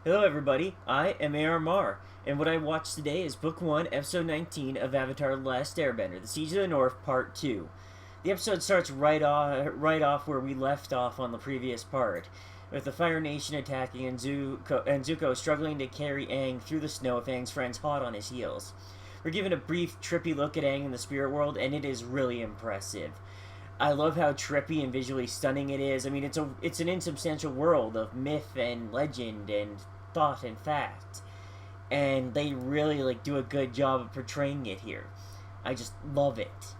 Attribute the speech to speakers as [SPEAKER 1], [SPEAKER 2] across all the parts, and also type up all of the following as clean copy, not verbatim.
[SPEAKER 1] Hello everybody, I am AR Mar, and what I watched today is Book 1, Episode 19 of Avatar The Last Airbender, The Siege of the North, Part 2. The episode starts right off where we left off on the previous part, with the Fire Nation attacking and Zuko struggling to carry Aang through the snow with Aang's friends hot on his heels. We're given a brief, trippy look at Aang in the spirit world, and it is really impressive. I love how trippy and visually stunning it is. I mean, it's an insubstantial world of myth and legend and thought and fact, and they really do a good job of portraying it here. I just love it.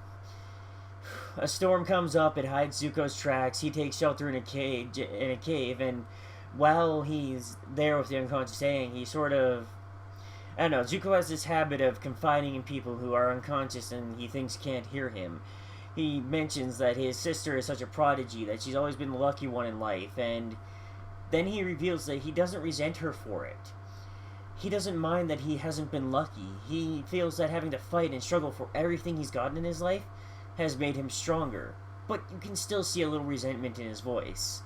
[SPEAKER 1] A storm comes up, it hides Zuko's tracks. He takes shelter in a cave, and while he's there with the unconscious Aang, he sort of, I don't know, Zuko has this habit of confiding in people who are unconscious and he thinks can't hear him. He mentions that his sister is such a prodigy, that she's always been the lucky one in life, and then he reveals that he doesn't resent her for it. He doesn't mind that he hasn't been lucky. He feels that having to fight and struggle for everything he's gotten in his life has made him stronger, but you can still see a little resentment in his voice.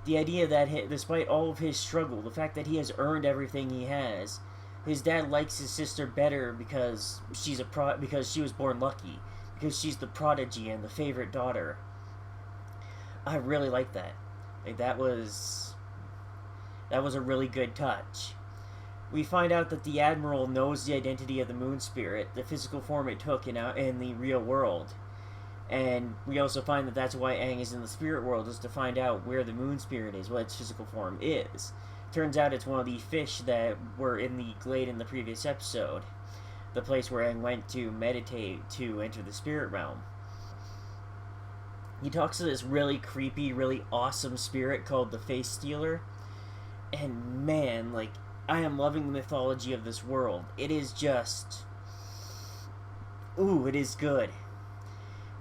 [SPEAKER 1] The idea that despite all of his struggle, the fact that he has earned everything he has, his dad likes his sister better because because she was born lucky, because she's the prodigy and the favorite daughter. I really like that. That was a really good touch. We find out that the Admiral knows the identity of the Moon Spirit, the physical form it took in the real world. And we also find that that's why Aang is in the spirit world, is to find out where the Moon Spirit is, what its physical form is. Turns out it's one of the fish that were in the glade in the previous episode. The place where Aang went to meditate to enter the spirit realm. He talks to this really creepy, really awesome spirit called the Face Stealer. And man, I am loving the mythology of this world. It is just... ooh, it is good.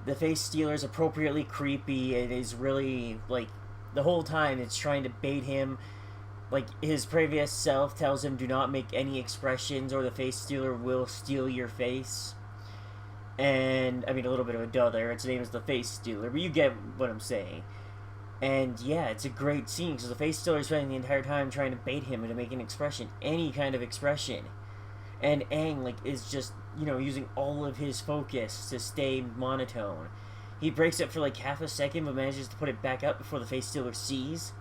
[SPEAKER 1] The Face Stealer is appropriately creepy. It is really, the whole time it's trying to bait him. His previous self tells him, do not make any expressions or the Face Stealer will steal your face. And, I mean, a little bit of a duh there. Its name is the Face Stealer, but you get what I'm saying. And, yeah, it's a great scene, because the Face Stealer is spending the entire time trying to bait him into making an expression, any kind of expression. And Aang, is just, using all of his focus to stay monotone. He breaks it for, half a second, but manages to put it back up before the Face Stealer sees.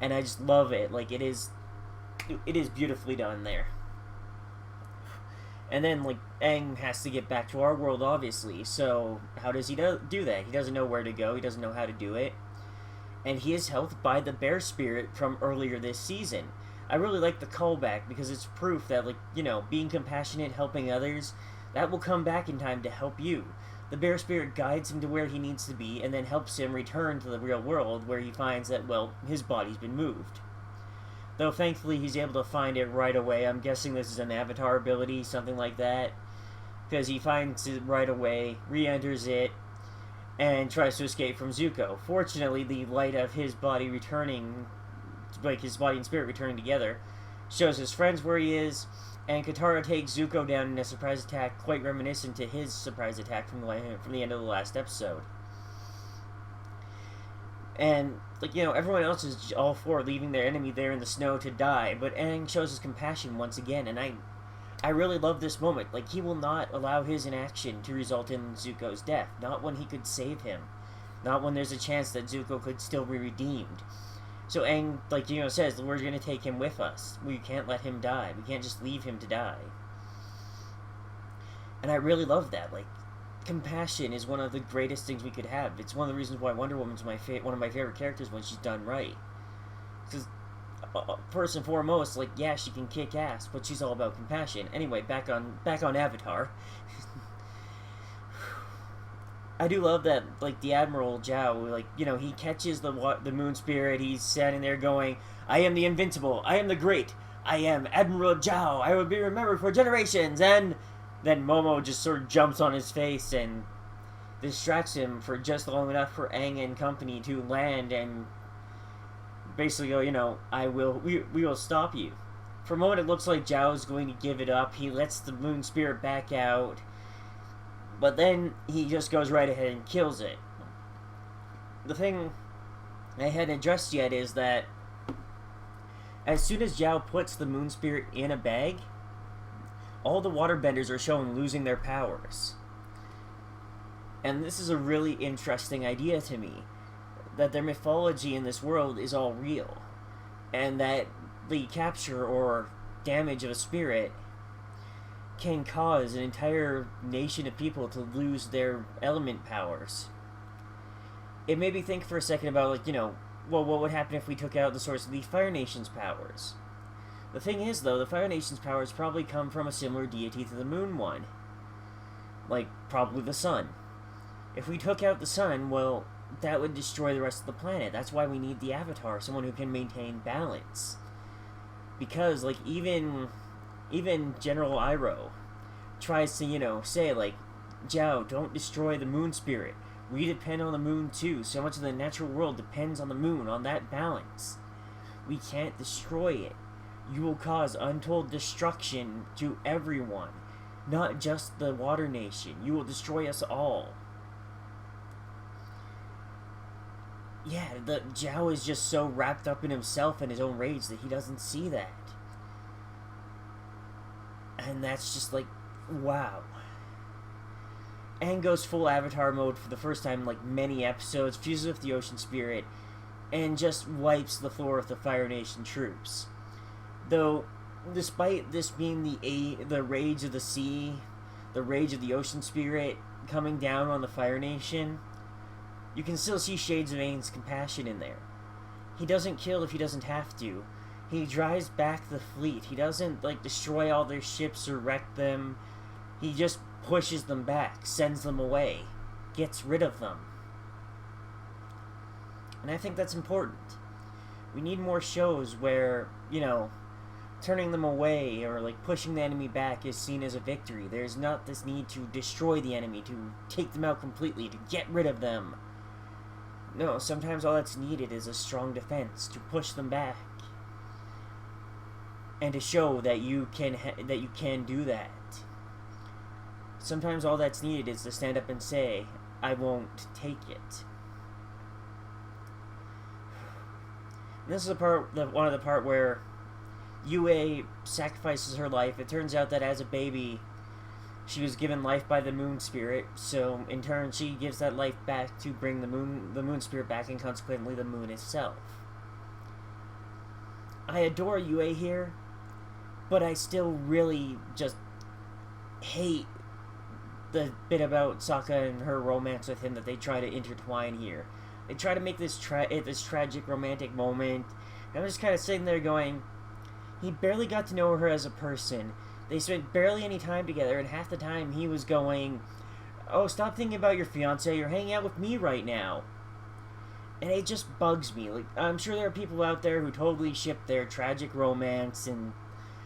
[SPEAKER 1] And I just love it. It is beautifully done there. And then, Aang has to get back to our world, obviously. So, how does he do that? He doesn't know where to go. He doesn't know how to do it. And he is helped by the bear spirit from earlier this season. I really like the callback because it's proof that, being compassionate, helping others, that will come back in time to help you. The bear spirit guides him to where he needs to be and then helps him return to the real world where he finds that, his body's been moved. Though thankfully he's able to find it right away. I'm guessing this is an avatar ability, something like that. Because he finds it right away, re-enters it, and tries to escape from Zuko. Fortunately, the light of his body returning, his body and spirit returning together, shows his friends where he is, and Katara takes Zuko down in a surprise attack quite reminiscent to his surprise attack from the end of the last episode. And, everyone else is all for leaving their enemy there in the snow to die, but Aang shows his compassion once again, and I really love this moment. He will not allow his inaction to result in Zuko's death. Not when he could save him. Not when there's a chance that Zuko could still be redeemed. So Aang, says, we're going to take him with us. We can't let him die. We can't just leave him to die. And I really love that. Compassion is one of the greatest things we could have. It's one of the reasons why Wonder Woman's one of my favorite characters when she's done right. Because, first and foremost, yeah, she can kick ass, but she's all about compassion. Anyway, back on Avatar. I do love that, the Admiral Zhao, he catches the Moon Spirit. He's standing there going, I am the invincible. I am the great. I am Admiral Zhao. I will be remembered for generations. And then Momo just sort of jumps on his face and distracts him for just long enough for Aang and company to land and basically go, we will stop you. For a moment it looks like Zhao's going to give it up. He lets the Moon Spirit back out, but then he just goes right ahead and kills it. The thing I hadn't addressed yet is that As soon as Zhao puts the moon spirit in a bag, all the waterbenders are shown losing their powers. And this is a really interesting idea to me, that their mythology in this world is all real, and that the capture or damage of a spirit can cause an entire nation of people to lose their element powers. It made me think for a second about, like, well, what would happen if we took out the source of the Fire Nation's powers? The thing is, though, the Fire Nation's powers probably come from a similar deity to the Moon one. Like, probably the Sun. If we took out the Sun, well, that would destroy the rest of the planet. That's why we need the Avatar, someone who can maintain balance. Because, like, even General Iroh tries to, say, like, Zhao, don't destroy the moon spirit. We depend on the moon, too. So much of the natural world depends on the moon, on that balance. We can't destroy it. You will cause untold destruction to everyone, not just the Water Nation. You will destroy us all. Yeah, the Zhao is just so wrapped up in himself and his own rage that he doesn't see that. And that's just like, wow. Aang goes full Avatar mode for the first time in like many episodes, fuses with the ocean spirit, and just wipes the floor with the Fire Nation troops. Though, despite this being the rage of the sea, the rage of the ocean spirit coming down on the Fire Nation, you can still see shades of Aang's compassion in there. He doesn't kill if he doesn't have to. He drives back the fleet. He doesn't, like, destroy all their ships or wreck them. He just pushes them back, sends them away, gets rid of them. And I think that's important. We need more shows where, turning them away or, like, pushing the enemy back is seen as a victory. There's not this need to destroy the enemy, to take them out completely, to get rid of them. No, sometimes all that's needed is a strong defense to push them back, and to show that you can do that. Sometimes all that's needed is to stand up and say, "I won't take it." And this is one of the part where Yue sacrifices her life. It turns out that as a baby, she was given life by the moon spirit, so in turn she gives that life back to bring the moon spirit back, and consequently the moon itself. I adore Yue here, but I still really just hate the bit about Sokka and her romance with him that they try to intertwine here. They try to make this tragic romantic moment, and I'm just kind of sitting there going, he barely got to know her as a person. They spent barely any time together, and half the time he was going, "Oh, stop thinking about your fiancé, you're hanging out with me right now." And it just bugs me. Like, I'm sure there are people out there who totally ship their tragic romance, and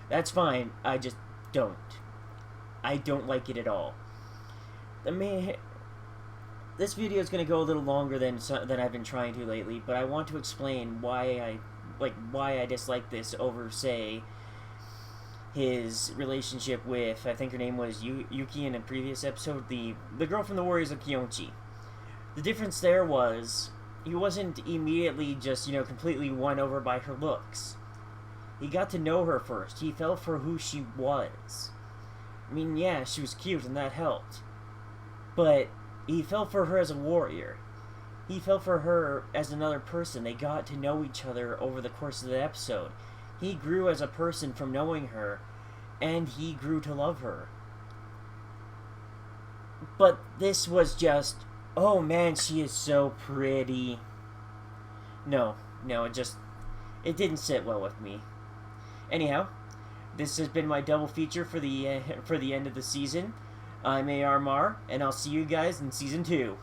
[SPEAKER 1] that's fine. I just don't. I don't like it at all. This video is going to go a little longer than I've been trying to lately, but I want to explain why I dislike this over, say, his relationship with, I think her name was Yuki in a previous episode, the girl from the Warriors of Kyonchi. The difference there was, he wasn't immediately just, completely won over by her looks. He got to know her first. He fell for who she was. I mean, yeah, she was cute, and that helped. But he fell for her as a warrior. He fell for her as another person. They got to know each other over the course of the episode. He grew as a person from knowing her, and he grew to love her. But this was just, oh man, she is so pretty. No, it didn't sit well with me. Anyhow, this has been my double feature for the end of the season. I'm AR Mar, and I'll see you guys in Season 2.